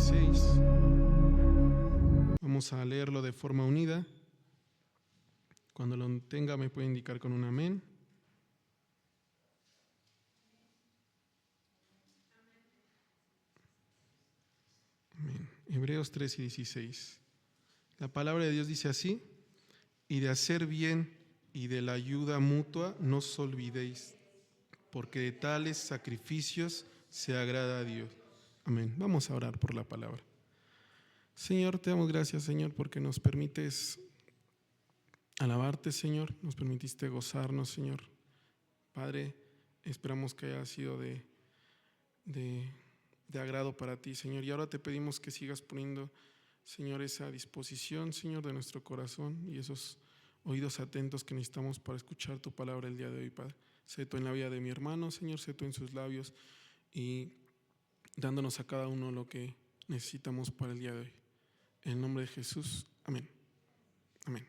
16. Vamos a leerlo de forma unida. Cuando lo tenga me puede indicar con un amén. Amén. Hebreos 3 y 16. La palabra de Dios dice así: y de hacer bien y de la ayuda mutua no os olvidéis, porque de tales sacrificios se agrada a Dios. Amén. Vamos a orar por la palabra. Señor, te damos gracias, Señor, porque nos permites alabarte, Señor, nos permitiste gozarnos, Señor. Padre, esperamos que haya sido de agrado para ti, Señor. Y ahora te pedimos que sigas poniendo, Señor, esa disposición, Señor, de nuestro corazón y esos oídos atentos que necesitamos para escuchar tu palabra el día de hoy, Padre. Sé tú en la vida de mi hermano, Señor, sé tú en sus labios y dándonos a cada uno lo que necesitamos para el día de hoy. En el nombre de Jesús, amén. Amén.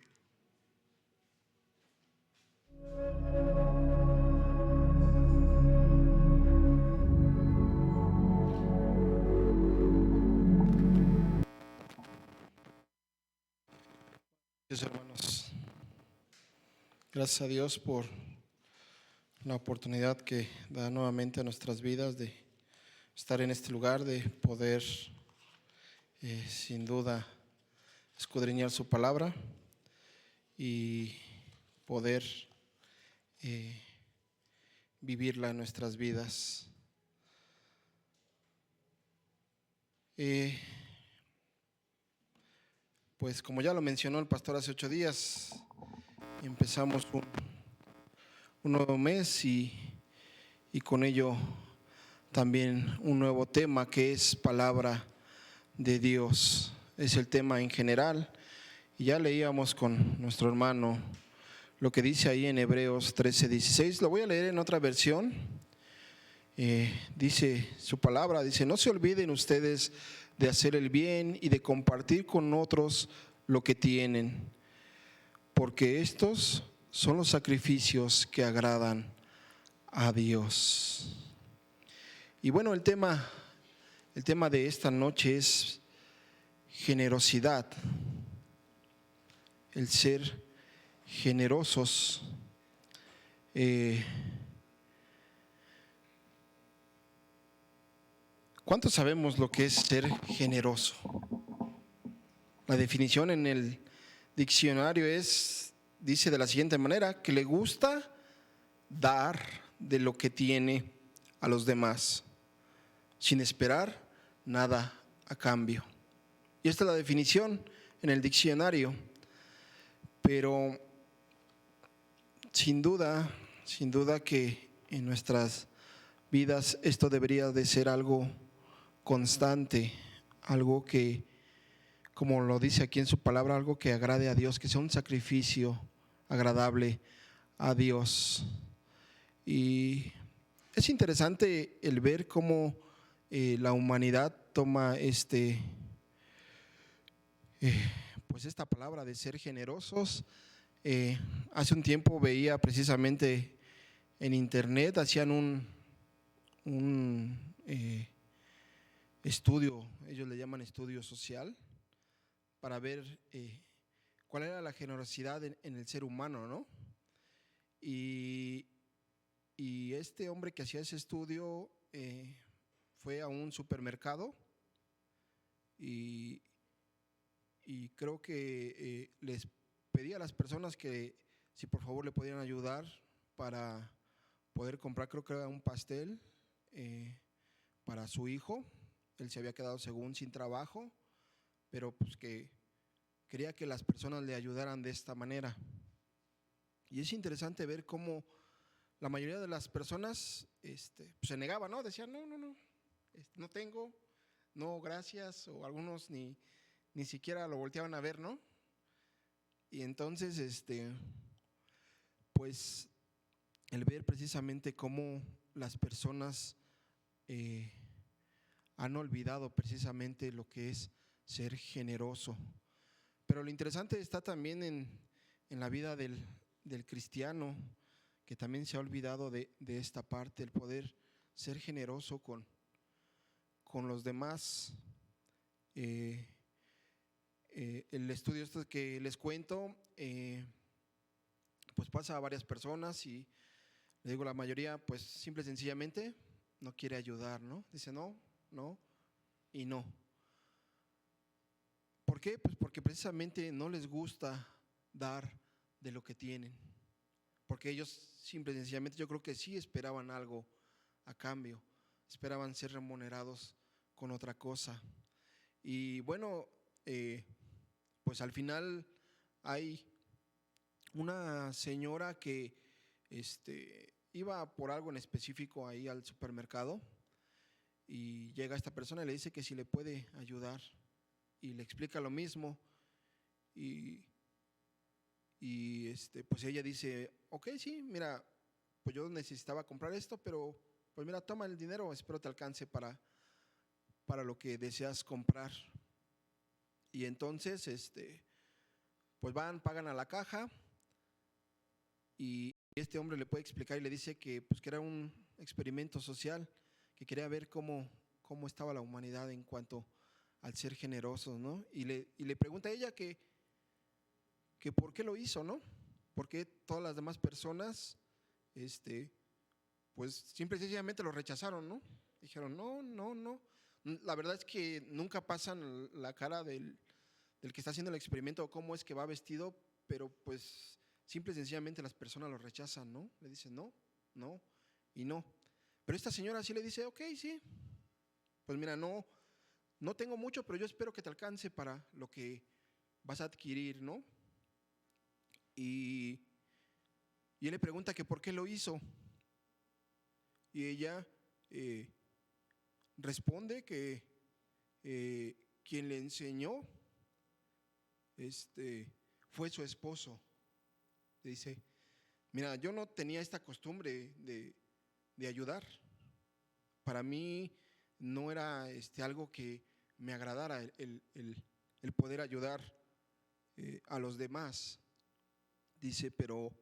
Hermanos, gracias a Dios por la oportunidad que da nuevamente a nuestras vidas de estar en este lugar, de poder sin duda escudriñar su palabra y poder vivirla en nuestras vidas. Pues como ya lo mencionó el pastor hace 8 días, empezamos un nuevo mes y con ello también un nuevo tema que es palabra de Dios. Es el tema en general y ya leíamos con nuestro hermano lo que dice ahí en Hebreos 13:16. Lo voy a leer en otra versión. Dice su palabra, dice: no se olviden ustedes de hacer el bien y de compartir con otros lo que tienen, porque estos son los sacrificios que agradan a Dios. Y bueno, el tema de esta noche es generosidad, el ser generosos. ¿Cuántos sabemos lo que es ser generoso? La definición en el diccionario dice de la siguiente manera: que le gusta dar de lo que tiene a los demás, sin esperar nada a cambio. Y esta es la definición en el diccionario. Pero sin duda que en nuestras vidas esto debería de ser algo constante, algo que, como lo dice aquí en su palabra, algo que agrade a Dios, que sea un sacrificio agradable a Dios. Y es interesante el ver cómo la humanidad toma pues esta palabra de ser generosos. Hace un tiempo veía precisamente en internet, hacían un estudio, ellos le llaman estudio social, para ver cuál era la generosidad en el ser humano, ¿no? Y este hombre que hacía ese estudio fue a un supermercado y creo que les pedía a las personas que si por favor le podían ayudar para poder comprar, creo que era un pastel para su hijo. Él se había quedado según sin trabajo, pero pues que quería que las personas le ayudaran de esta manera. Y es interesante ver cómo la mayoría de las personas pues se negaban, ¿no? Decían, no tengo, no, gracias, o algunos ni siquiera lo volteaban a ver, ¿no? Y entonces, pues, el ver precisamente cómo las personas han olvidado precisamente lo que es ser generoso. Pero lo interesante está también en la vida del cristiano, que también se ha olvidado de esta parte, el poder ser generoso con los demás. Eh, el estudio este que les cuento, pues pasa a varias personas y le digo, la mayoría pues simple y sencillamente no quiere ayudar, ¿no? Dice no, no y no. ¿Por qué? Pues porque precisamente no les gusta dar de lo que tienen. Porque ellos simple y sencillamente yo creo que sí esperaban algo a cambio, esperaban ser remunerados con otra cosa. Y bueno, pues al final hay una señora que iba por algo en específico ahí al supermercado y llega esta persona y le dice que si le puede ayudar y le explica lo mismo y pues ella dice, ok, sí, mira, pues yo necesitaba comprar esto, pero pues mira, toma el dinero, espero te alcance para lo que deseas comprar. Y entonces, pues van, pagan a la caja y este hombre le puede explicar y le dice que, pues, que era un experimento social, que quería ver cómo estaba la humanidad en cuanto al ser generosos, ¿no? Y le pregunta a ella que por qué lo hizo, ¿no? ¿Por qué todas las demás personas, pues simple y sencillamente lo rechazaron, ¿no? Dijeron, no, no, no. La verdad es que nunca pasan la cara del que está haciendo el experimento o cómo es que va vestido, pero pues simple y sencillamente las personas lo rechazan, ¿no? Le dicen no, no y no. Pero esta señora sí le dice, ok, sí, pues mira, no tengo mucho, pero yo espero que te alcance para lo que vas a adquirir, ¿no? Y él le pregunta que por qué lo hizo. Y ella responde que quien le enseñó fue su esposo. Dice, mira, yo no tenía esta costumbre de ayudar. Para mí no era algo que me agradara el poder ayudar a los demás. Dice, pero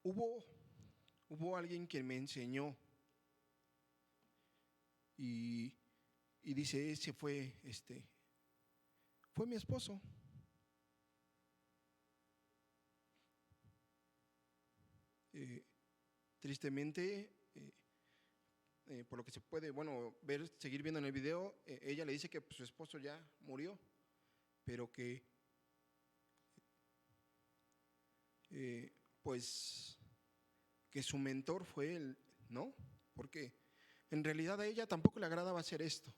hubo alguien que me enseñó y dice, ese fue mi esposo. Tristemente, por lo que se puede, seguir viendo en el video, ella le dice que su esposo ya murió, pero que pues que su mentor fue él, ¿no? Porque en realidad a ella tampoco le agradaba hacer esto.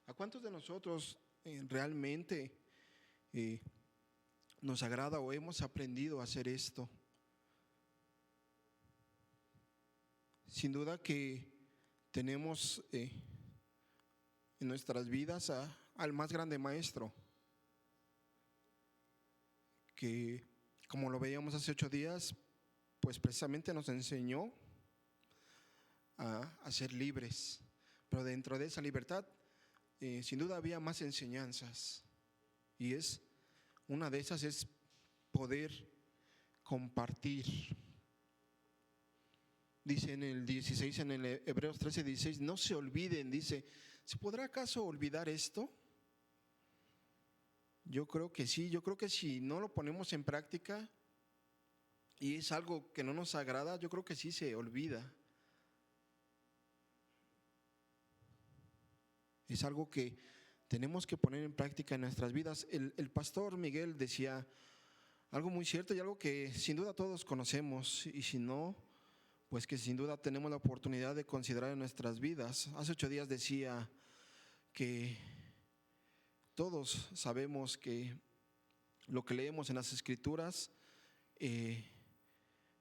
¿A cuántos de nosotros realmente nos agrada o hemos aprendido a hacer esto? Sin duda que tenemos en nuestras vidas al más grande maestro, que como lo veíamos hace 8 días, pues precisamente nos enseñó a ser libres, pero dentro de esa libertad sin duda había más enseñanzas, y una de esas es poder compartir. Dice en el 16, en el Hebreos 13:16, no se olviden, dice, ¿se podrá acaso olvidar esto? Yo creo que sí, yo creo que si no lo ponemos en práctica y es algo que no nos agrada, yo creo que sí se olvida. Es algo que tenemos que poner en práctica en nuestras vidas. El pastor Miguel decía algo muy cierto y algo que sin duda todos conocemos, y si no, pues que sin duda tenemos la oportunidad de considerar en nuestras vidas. Hace 8 días decía que todos sabemos que lo que leemos en las Escrituras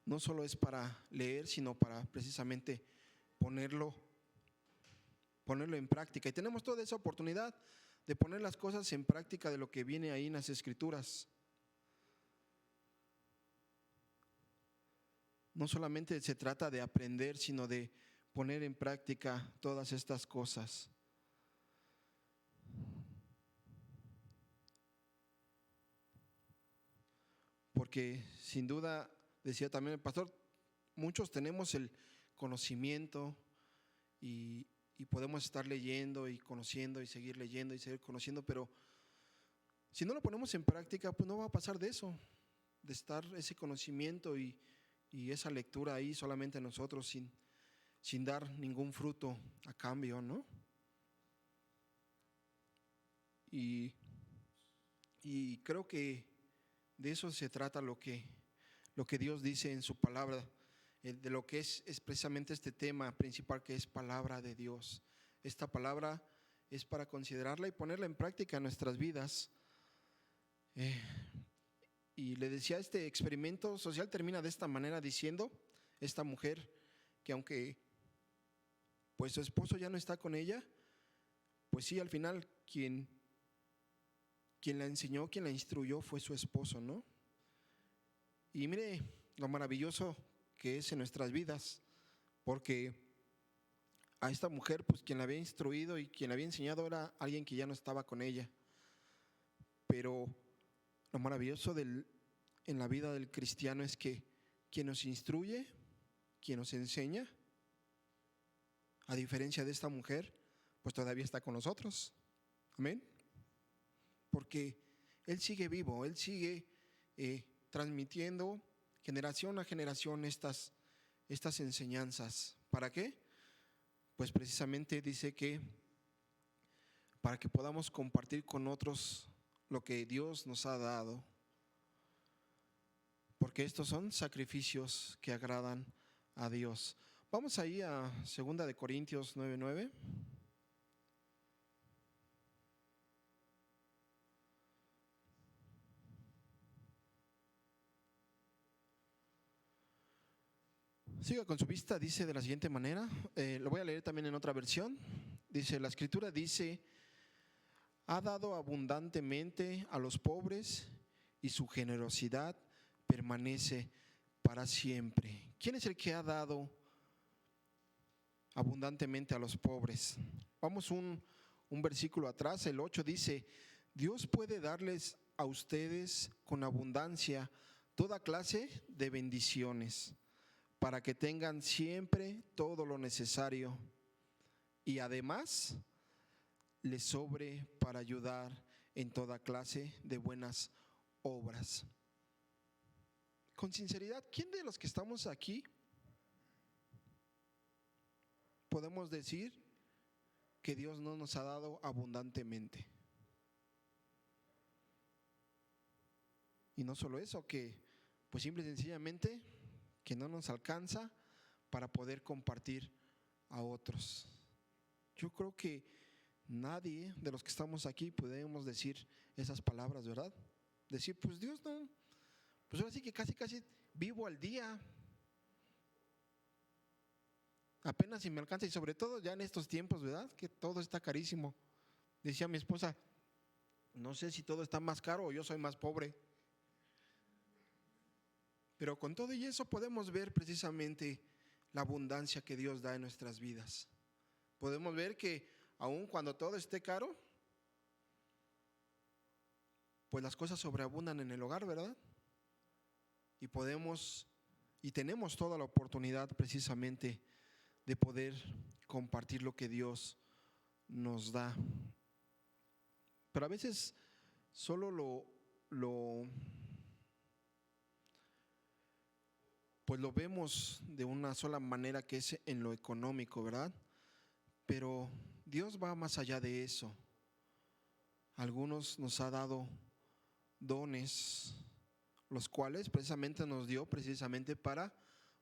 no solo es para leer, sino para precisamente ponerlo en práctica. Y tenemos toda esa oportunidad de poner las cosas en práctica de lo que viene ahí en las Escrituras. No solamente se trata de aprender, sino de poner en práctica todas estas cosas. Porque sin duda, decía también el pastor, muchos tenemos el conocimiento y y podemos estar leyendo y conociendo y seguir leyendo y seguir conociendo, pero si no lo ponemos en práctica, pues no va a pasar de eso, de estar ese conocimiento y esa lectura ahí solamente nosotros sin dar ningún fruto a cambio, ¿no? Y creo que de eso se trata lo que Dios dice en su palabra, de lo que es precisamente este tema principal, que es palabra de Dios. Esta palabra es para considerarla y ponerla en práctica en nuestras vidas. Y le decía, este experimento social termina de esta manera diciendo, esta mujer, que aunque pues su esposo ya no está con ella, pues sí, al final quien la enseñó, quien la instruyó fue su esposo, ¿no? Y mire lo maravilloso que es en nuestras vidas, porque a esta mujer, pues quien la había instruido y quien la había enseñado era alguien que ya no estaba con ella. Pero lo maravilloso en la vida del cristiano es que quien nos instruye, quien nos enseña, a diferencia de esta mujer, pues todavía está con nosotros. Amén. Porque Él sigue vivo, Él sigue transmitiendo generación a generación estas enseñanzas. ¿Para qué? Pues precisamente dice que para que podamos compartir con otros lo que Dios nos ha dado. Porque estos son sacrificios que agradan a Dios. Vamos ahí a 2 de Corintios 9:9. Siga con su vista, dice de la siguiente manera, lo voy a leer también en otra versión. Dice, la escritura dice, ha dado abundantemente a los pobres y su generosidad permanece para siempre. ¿Quién es el que ha dado abundantemente a los pobres? Vamos un versículo atrás, el 8 dice, Dios puede darles a ustedes con abundancia toda clase de bendiciones, para que tengan siempre todo lo necesario y además les sobre para ayudar en toda clase de buenas obras. Con sinceridad, ¿quién de los que estamos aquí podemos decir que Dios no nos ha dado abundantemente? Y no solo eso, que pues simple y sencillamente que no nos alcanza para poder compartir a otros. Yo creo que nadie de los que estamos aquí podemos decir esas palabras, ¿verdad? Decir, pues Dios no, pues ahora sí que casi vivo al día. Apenas si me alcanza, y sobre todo ya en estos tiempos, ¿verdad? Que todo está carísimo. Decía mi esposa, no sé si todo está más caro o yo soy más pobre. Pero con todo y eso podemos ver precisamente la abundancia que Dios da en nuestras vidas. Podemos ver que aun cuando todo esté caro, pues las cosas sobreabundan en el hogar, ¿verdad? Y tenemos toda la oportunidad precisamente de poder compartir lo que Dios nos da. Pero a veces solo pues lo vemos de una sola manera, que es en lo económico, ¿verdad? Pero Dios va más allá de eso. Algunos nos ha dado dones, los cuales precisamente nos dio precisamente para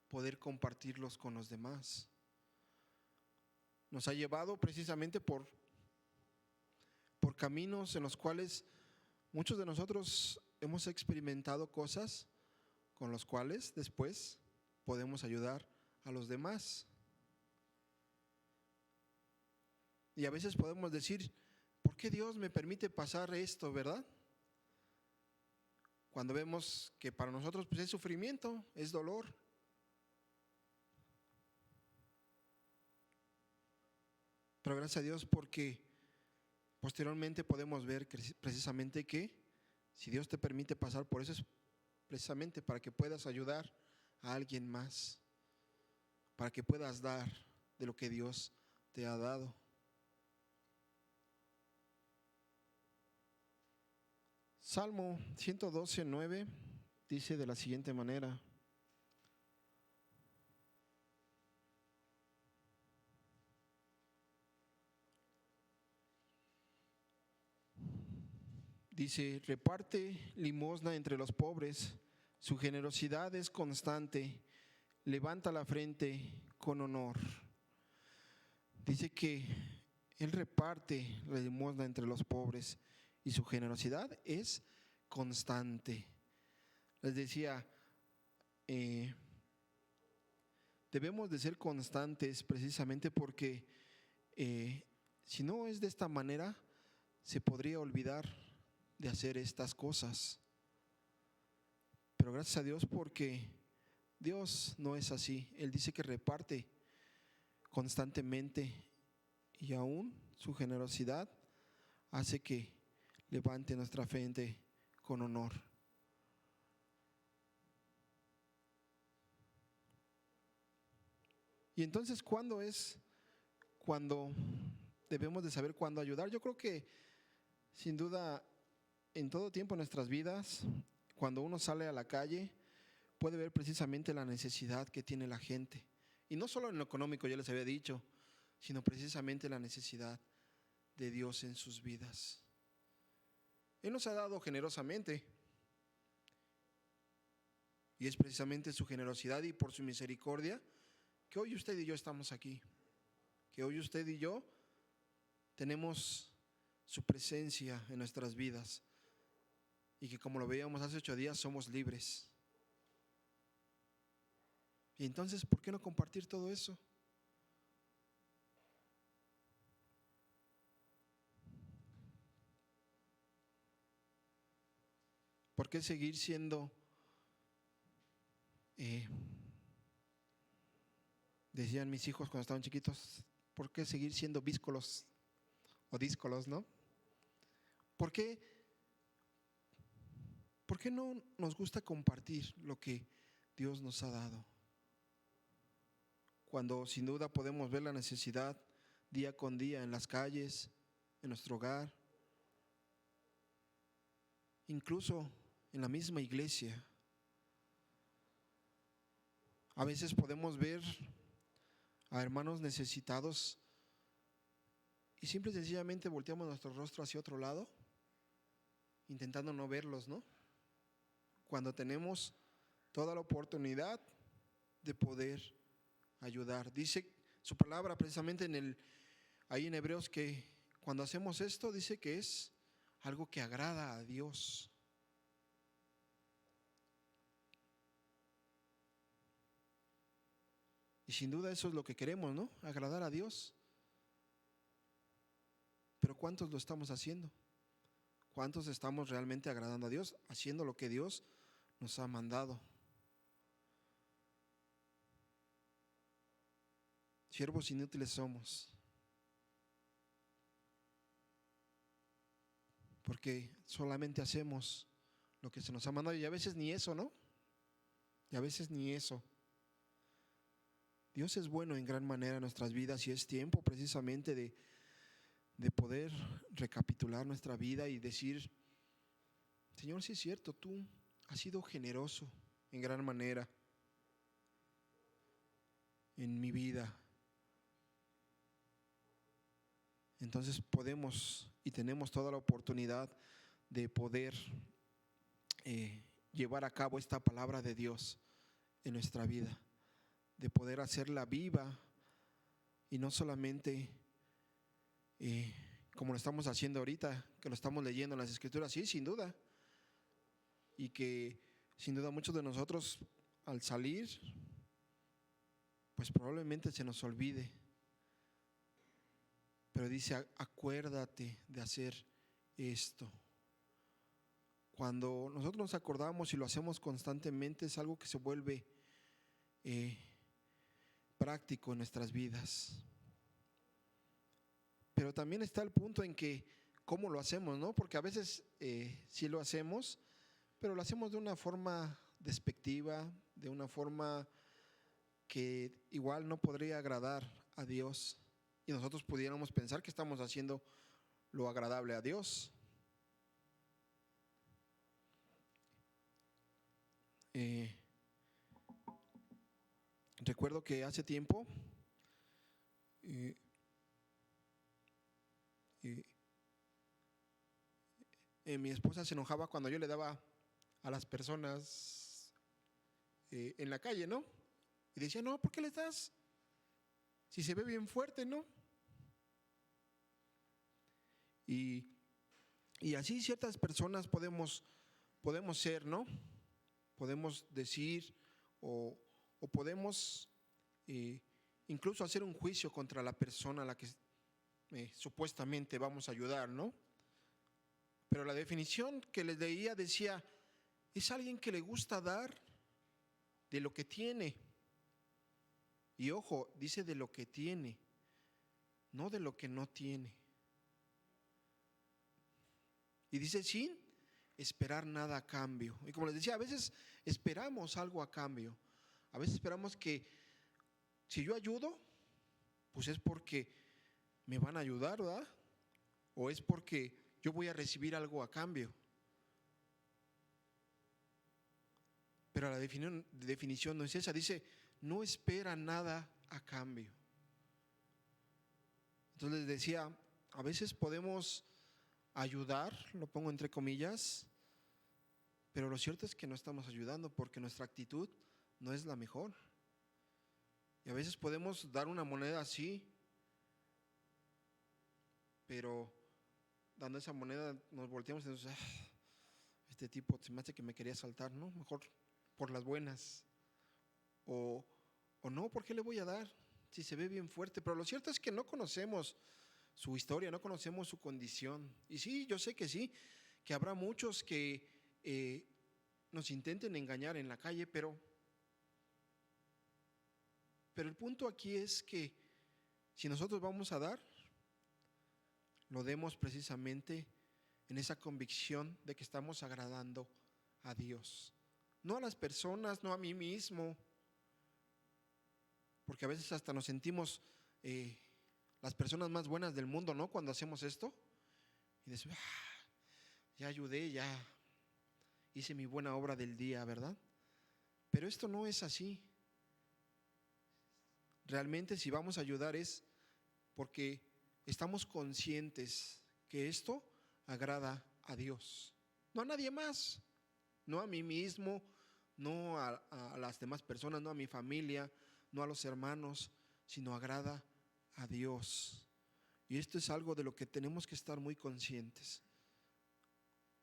poder compartirlos con los demás. Nos ha llevado precisamente por caminos en los cuales muchos de nosotros hemos experimentado cosas con los cuales después podemos ayudar a los demás. Y a veces podemos decir, ¿por qué Dios me permite pasar esto, verdad? Cuando vemos que para nosotros pues es sufrimiento, es dolor. Pero gracias a Dios, porque posteriormente podemos ver precisamente que si Dios te permite pasar por eso es precisamente para que puedas ayudar a alguien más, para que puedas dar de lo que Dios te ha dado. Salmo 112:9 dice de la siguiente manera: dice, reparte limosna entre los pobres, su generosidad es constante, levanta la frente con honor. Dice que Él reparte la limosna entre los pobres y su generosidad es constante. Les decía, debemos de ser constantes precisamente porque si no es de esta manera, se podría olvidar de hacer estas cosas. Pero gracias a Dios, porque Dios no es así. Él dice que reparte constantemente y aún su generosidad hace que levante nuestra frente con honor. Y entonces, ¿cuándo es cuando debemos de saber cuándo ayudar? Yo creo que sin duda en todo tiempo en nuestras vidas, cuando uno sale a la calle, puede ver precisamente la necesidad que tiene la gente. Y no solo en lo económico, ya les había dicho, sino precisamente la necesidad de Dios en sus vidas. Él nos ha dado generosamente. Y es precisamente su generosidad y por su misericordia que hoy usted y yo estamos aquí. Que hoy usted y yo tenemos su presencia en nuestras vidas. Y que, como lo veíamos hace 8 días, somos libres. Y entonces, ¿por qué no compartir todo eso? ¿Por qué seguir siendo, decían mis hijos cuando estaban chiquitos, por qué seguir siendo víscolos o díscolos, ¿no? ¿Por qué no nos gusta compartir lo que Dios nos ha dado? Cuando sin duda podemos ver la necesidad día con día en las calles, en nuestro hogar, incluso en la misma iglesia. A veces podemos ver a hermanos necesitados y simple y sencillamente volteamos nuestro rostro hacia otro lado, intentando no verlos, ¿no? Cuando tenemos toda la oportunidad de poder ayudar. Dice su palabra precisamente ahí en Hebreos que cuando hacemos esto, dice que es algo que agrada a Dios. Y sin duda eso es lo que queremos, ¿no? Agradar a Dios. Pero ¿cuántos lo estamos haciendo? ¿Cuántos estamos realmente agradando a Dios? Haciendo lo que Dios nos ha mandado. Siervos inútiles somos. Porque solamente hacemos lo que se nos ha mandado y a veces ni eso, ¿no? Y a veces ni eso. Dios es bueno en gran manera en nuestras vidas y es tiempo precisamente de poder recapitular nuestra vida y decir, Señor, sí es cierto, tú has sido generoso en gran manera en mi vida. Entonces podemos y tenemos toda la oportunidad de poder llevar a cabo esta palabra de Dios en nuestra vida, de poder hacerla viva y no solamente como lo estamos haciendo ahorita, que lo estamos leyendo en las Escrituras, sí, sin duda, y que sin duda muchos de nosotros al salir, pues probablemente se nos olvide. Pero dice, acuérdate de hacer esto. Cuando nosotros nos acordamos y lo hacemos constantemente, es algo que se vuelve práctico en nuestras vidas. Pero también está el punto en que, ¿cómo lo hacemos, no? Porque a veces sí lo hacemos, pero lo hacemos de una forma despectiva, de una forma que igual no podría agradar a Dios. Y y nosotros pudiéramos pensar que estamos haciendo lo agradable a Dios. Recuerdo que hace tiempo mi esposa se enojaba cuando yo le daba a las personas en la calle, ¿no? Y decía, no, ¿por qué les das? Si se ve bien fuerte, ¿no? Y así ciertas personas podemos ser, ¿no? Podemos decir o podemos incluso hacer un juicio contra la persona a la que supuestamente vamos a ayudar, ¿no? Pero la definición que les leía decía, es alguien que le gusta dar de lo que tiene. Y ojo, dice de lo que tiene, no de lo que no tiene. Y dice sin esperar nada a cambio. Y como les decía, a veces esperamos algo a cambio. A veces esperamos que si yo ayudo, pues es porque me van a ayudar, ¿verdad? O es porque yo voy a recibir algo a cambio. Pero la definición no es esa. Dice, no espera nada a cambio. Entonces les decía, a veces podemos ayudar, lo pongo entre comillas, pero lo cierto es que no estamos ayudando porque nuestra actitud no es la mejor. Y a veces podemos dar una moneda así, pero dando esa moneda nos volteamos y nos este tipo se me hace que me quería saltar, ¿no? Mejor por las buenas. O no, ¿por qué le voy a dar? Si se ve bien fuerte. Pero lo cierto es que no conocemos su historia, no conocemos su condición. Y sí, yo sé que sí, que habrá muchos que nos intenten engañar en la calle, pero el punto aquí es que si nosotros vamos a dar, lo demos precisamente en esa convicción de que estamos agradando a Dios. No a las personas, no a mí mismo, porque a veces hasta nos sentimos las personas más buenas del mundo, ¿no? Cuando hacemos esto y decimos, ya ayudé, ya hice mi buena obra del día, ¿verdad? Pero esto no es así. Realmente si vamos a ayudar es porque estamos conscientes que esto agrada a Dios, no a nadie más, no a mí mismo, no a las demás personas, no a mi familia, no a los hermanos, sino agrada a Dios. Y esto es algo de lo que tenemos que estar muy conscientes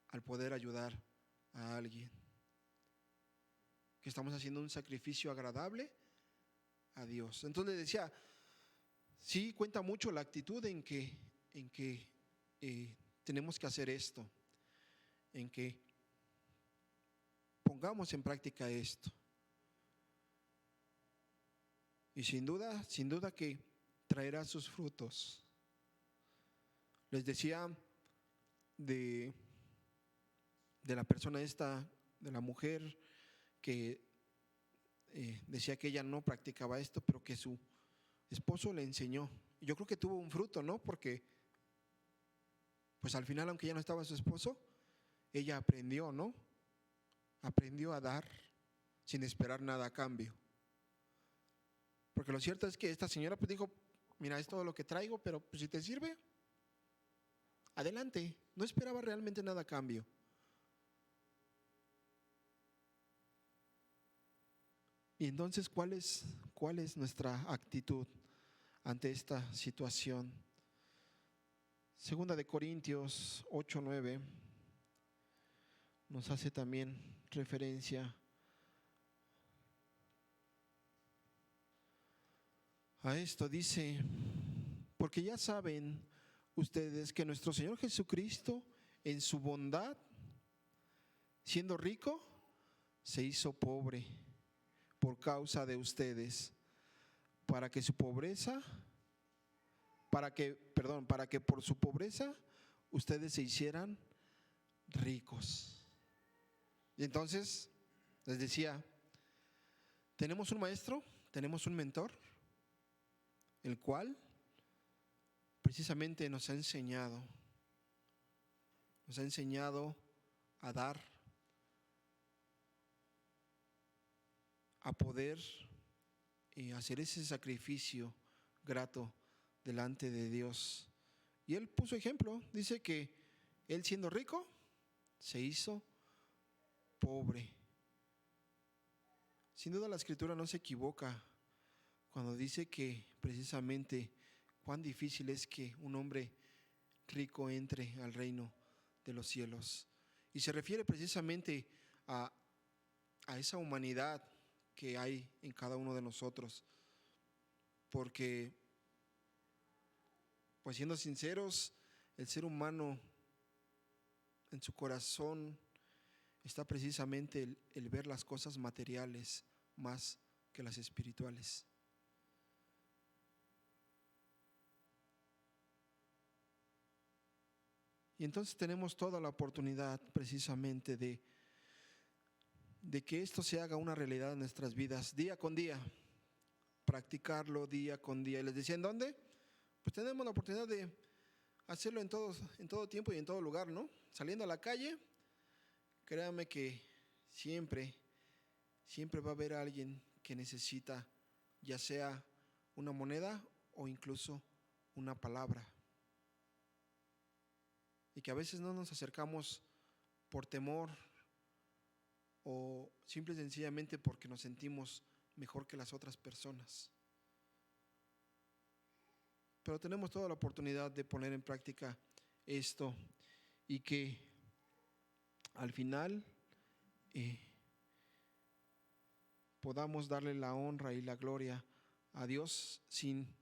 al poder ayudar a alguien, que estamos haciendo un sacrificio agradable a Dios. Entonces decía, sí cuenta mucho la actitud en que tenemos que hacer esto, en que pongamos en práctica esto. Y sin duda que traerá sus frutos. Les decía de la persona esta, de la mujer que decía que ella no practicaba esto, pero que su esposo le enseñó. Yo creo que tuvo un fruto, ¿no? Porque pues al final, aunque ya no estaba su esposo, ella aprendió, ¿no? Aprendió a dar sin esperar nada a cambio. Porque lo cierto es que esta señora pues dijo, mira, es todo lo que traigo, pero pues, si te sirve, adelante. No esperaba realmente nada a cambio. Y entonces, ¿cuál es nuestra actitud ante esta situación? Segunda de Corintios 8:9 nos hace también referencia a esto. Dice, porque ya saben ustedes que nuestro Señor Jesucristo, en su bondad, siendo rico, se hizo pobre por causa de ustedes, para que por su pobreza ustedes se hicieran ricos. Y entonces les decía, tenemos un maestro, tenemos un mentor, el cual precisamente nos ha enseñado a dar, a poder hacer ese sacrificio grato delante de Dios. Y Él puso ejemplo, dice que Él siendo rico, se hizo pobre. Sin duda la Escritura no se equivoca cuando dice que precisamente cuán difícil es que un hombre rico entre al reino de los cielos. Y se refiere precisamente a esa humanidad que hay en cada uno de nosotros. Porque, pues siendo sinceros, el ser humano en su corazón está precisamente el ver las cosas materiales más que las espirituales. Y entonces tenemos toda la oportunidad precisamente de que esto se haga una realidad en nuestras vidas día con día, practicarlo día con día. Y les decía, ¿en dónde? Pues tenemos la oportunidad de hacerlo en todo tiempo y en todo lugar, ¿no? Saliendo a la calle, créanme que siempre va a haber alguien que necesita, ya sea una moneda o incluso una palabra. Y que a veces no nos acercamos por temor o simple y sencillamente porque nos sentimos mejor que las otras personas. Pero tenemos toda la oportunidad de poner en práctica esto y que al final podamos darle la honra y la gloria a Dios sin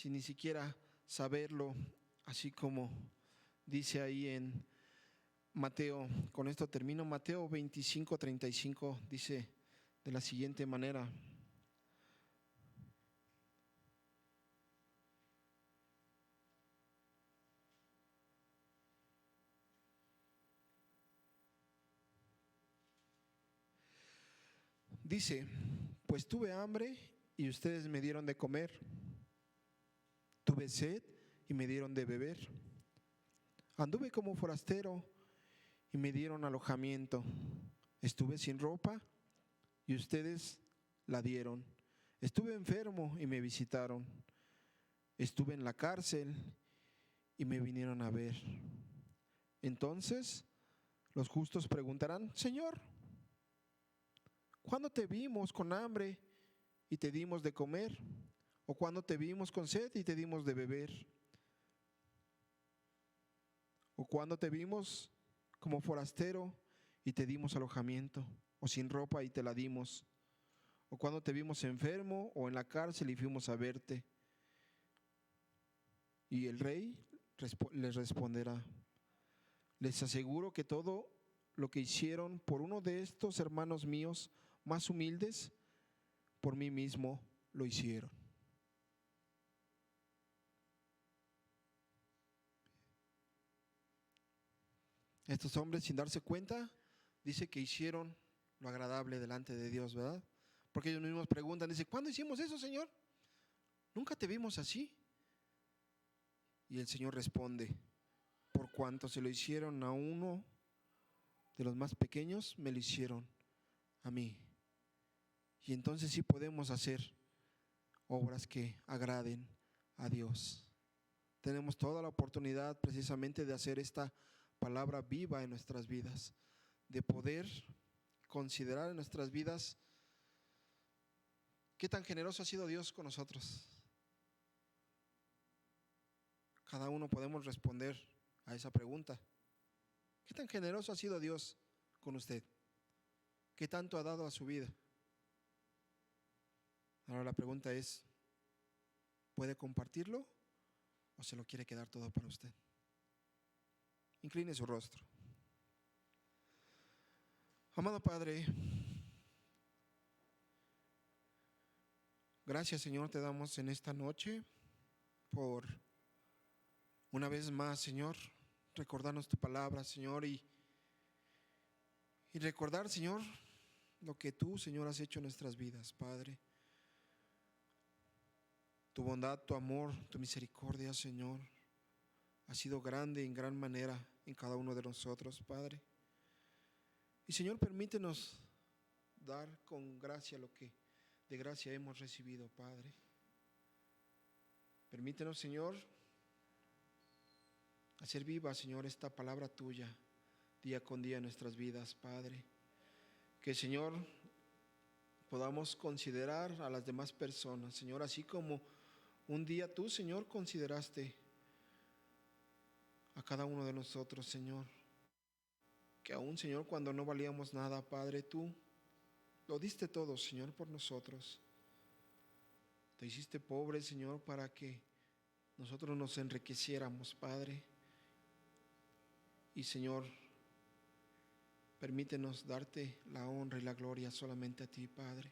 ni siquiera saberlo, así como dice ahí en Mateo, con esto termino, Mateo 25:35 dice de la siguiente manera: dice, pues tuve hambre y ustedes me dieron de comer, tuve sed y me dieron de beber, anduve como forastero y me dieron alojamiento, estuve sin ropa y ustedes la dieron, estuve enfermo y me visitaron, estuve en la cárcel y me vinieron a ver. Entonces los justos preguntarán: Señor, ¿cuándo te vimos con hambre y te dimos de comer? ¿O cuándo te vimos con sed y te dimos de beber? ¿O cuándo te vimos como forastero y te dimos alojamiento? ¿O sin ropa y te la dimos? ¿O cuándo te vimos enfermo o en la cárcel y fuimos a verte? Y el rey les responderá: les aseguro que todo lo que hicieron por uno de estos hermanos míos más humildes, por mí mismo lo hicieron. Estos hombres, sin darse cuenta, dice que hicieron lo agradable delante de Dios, ¿verdad? Porque ellos mismos preguntan, dice, ¿cuándo hicimos eso, Señor? Nunca te vimos así. Y el Señor responde: por cuanto se lo hicieron a uno de los más pequeños, me lo hicieron a mí. Y entonces sí podemos hacer obras que agraden a Dios. Tenemos toda la oportunidad precisamente de hacer esta palabra viva en nuestras vidas, de poder considerar en nuestras vidas qué tan generoso ha sido Dios con nosotros. Cada uno podemos responder a esa pregunta. ¿Qué tan generoso ha sido Dios con usted? ¿Qué tanto ha dado a su vida? Ahora la pregunta es, ¿puede compartirlo o se lo quiere quedar todo para usted? Incline su rostro. Amado Padre, gracias, Señor, te damos en esta noche por una vez más, Señor, recordarnos tu palabra, Señor, y recordar, Señor, lo que tú, Señor, has hecho en nuestras vidas, Padre. Tu bondad, tu amor, tu misericordia, Señor, ha sido grande en gran manera en cada uno de nosotros, Padre. Y Señor, permítenos dar con gracia lo que de gracia hemos recibido, Padre. Permítenos, Señor, hacer viva, Señor, esta palabra tuya día con día en nuestras vidas, Padre. Que, Señor, podamos considerar a las demás personas, Señor, así como un día tú, Señor, consideraste a cada uno de nosotros, Señor. Que aún, Señor, cuando no valíamos nada, Padre, tú lo diste todo, Señor, por nosotros. Te hiciste pobre, Señor, para que nosotros nos enriqueciéramos, Padre. Y, Señor, permítenos darte la honra y la gloria solamente a ti, Padre.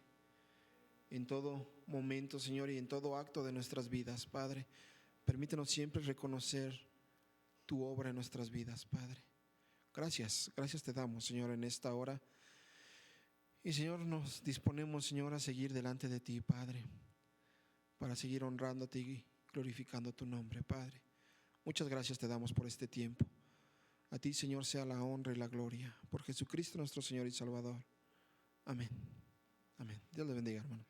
En todo momento, Señor, y en todo acto de nuestras vidas, Padre. Permítenos siempre reconocer tu obra en nuestras vidas, Padre. Gracias te damos, Señor, en esta hora. Y, Señor, nos disponemos, Señor, a seguir delante de ti, Padre, para seguir honrándote y glorificando tu nombre, Padre. Muchas gracias te damos por este tiempo. A ti, Señor, sea la honra y la gloria, por Jesucristo nuestro Señor y Salvador. Amén. Amén. Dios le bendiga, hermano.